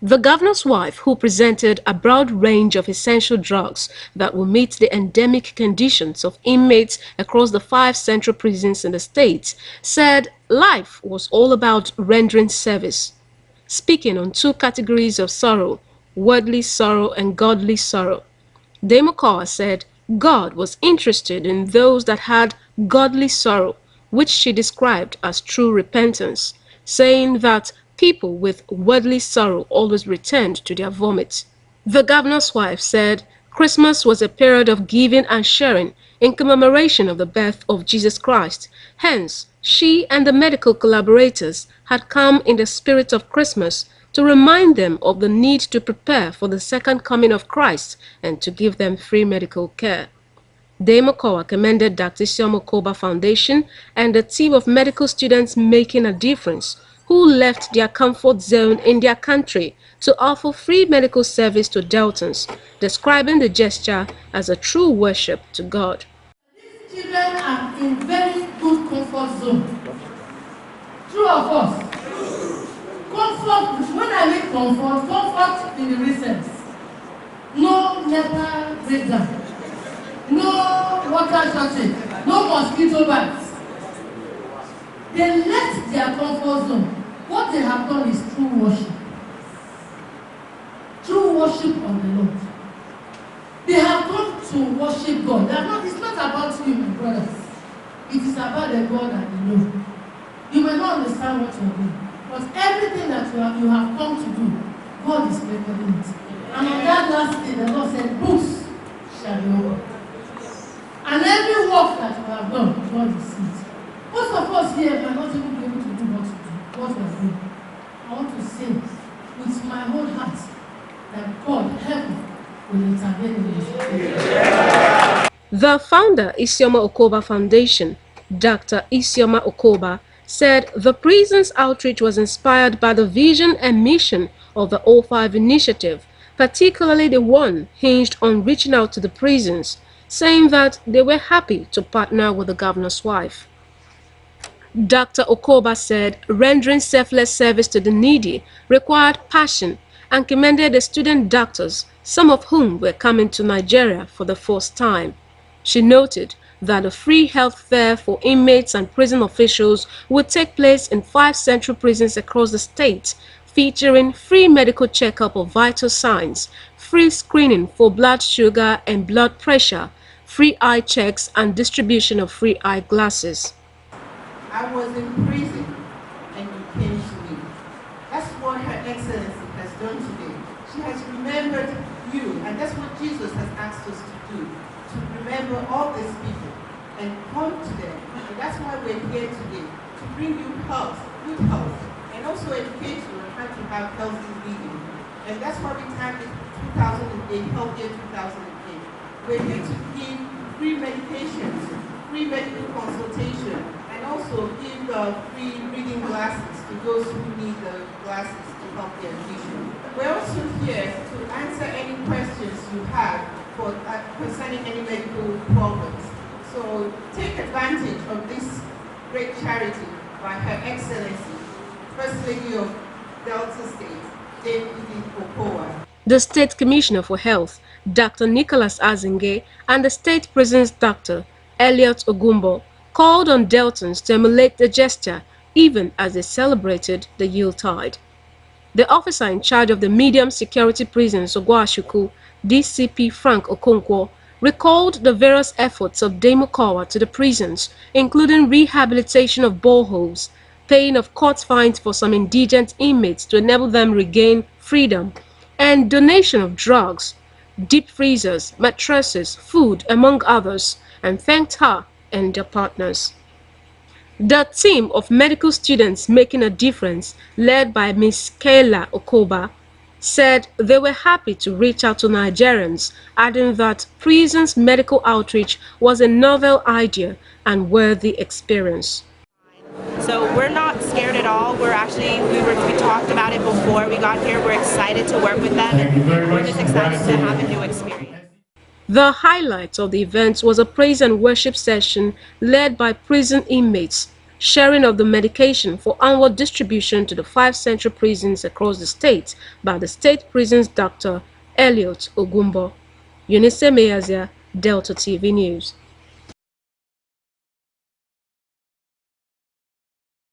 The governor's wife, who presented a broad range of essential drugs that will meet the endemic conditions of inmates across the 5 central prisons in the state, said life was all about rendering service. Speaking on 2 categories of sorrow, worldly sorrow and godly sorrow, Dame Okowa said God was interested in those that had godly sorrow, which she described as true repentance, saying that people with worldly sorrow always returned to their vomit. The governor's wife said Christmas was a period of giving and sharing in commemoration of the birth of Jesus Christ. Hence, she and the medical collaborators had come in the spirit of Christmas to remind them of the need to prepare for the second coming of Christ and to give them free medical care. Dame Okowa commended Dr. Isioma Okobah Foundation and the team of medical students making a difference, who left their comfort zone in their country to offer free medical service to Deltans, describing the gesture as a true worship to God. These children are in very good comfort zone. True of us. Comfort, when I mean comfort in the recess. No never breakdown. No water shortage. No mosquito bites. They left their comfort zone. What they have done is true worship. True worship of the Lord. They have come to worship God. It's not about you, my brothers. It is about the God that you know. You may not understand what you are doing, but everything that you have come to do, God is recording it. And on that last day, the Lord said, books shall be opened. And every work that you have done, God will see it. Most of us here are not even be able to do what we are doing. I want to say with my whole heart that God, heaven, will intervene in this. The founder, Isioma Okobah Foundation, Dr. Isioma Okobah, said the prison's outreach was inspired by the vision and mission of the O5 initiative, particularly the one hinged on reaching out to the prisons, saying that they were happy to partner with the governor's wife. Dr. Okobah said rendering selfless service to the needy required passion and commended the student doctors, some of whom were coming to Nigeria for the first time. She noted that a free health fair for inmates and prison officials would take place in 5 central prisons across the state, featuring free medical checkup of vital signs, free screening for blood sugar and blood pressure, free eye checks, and distribution of free eyeglasses. I was in prison and you came to me. That's what Her Excellency has done today. She has remembered you, and that's what Jesus has asked us to do, to remember all these people and come to them. And that's why we're here today, to bring you health, good health, and also educate you on how to have healthy living. And that's why we tagged it 2008, Health Year 2008. We're here to give free medications, free medical consultation, and also give free reading glasses to those who need the glasses to help their vision. We're also here to answer any questions you have concerning any medical problems. So take advantage of this great charity by Her Excellency, First Lady of Delta State, Dame Edith Okowa. The State Commissioner for Health, Dr. Nicholas Azinge, and the State Prisons Dr. Elliot Ogumbo called on Deltans to emulate the gesture even as they celebrated the Yuletide. The officer in charge of the medium security prisons, Ogwashuku, DCP Frank Okonkwo, recalled the various efforts of Dame Okowa to the prisons, including rehabilitation of boreholes, paying of court fines for some indigent inmates to enable them regain freedom, and donation of drugs, deep freezers, mattresses, food, among others, and thanked her and their partners. The team of medical students making a difference, led by Ms. Kayla Okoba, said they were happy to reach out to Nigerians, adding that prisons medical outreach was a novel idea and worthy experience. So we're not scared at all. We talked about it before we got here. We're excited to work with them, and we're just excited to have a new experience. The highlight of the event was a praise and worship session led by prison inmates, sharing of the medication for onward distribution to the 5 central prisons across the state by the State Prisons Dr. Elliot Ogumbo. Eunice Meyazia, Delta TV News.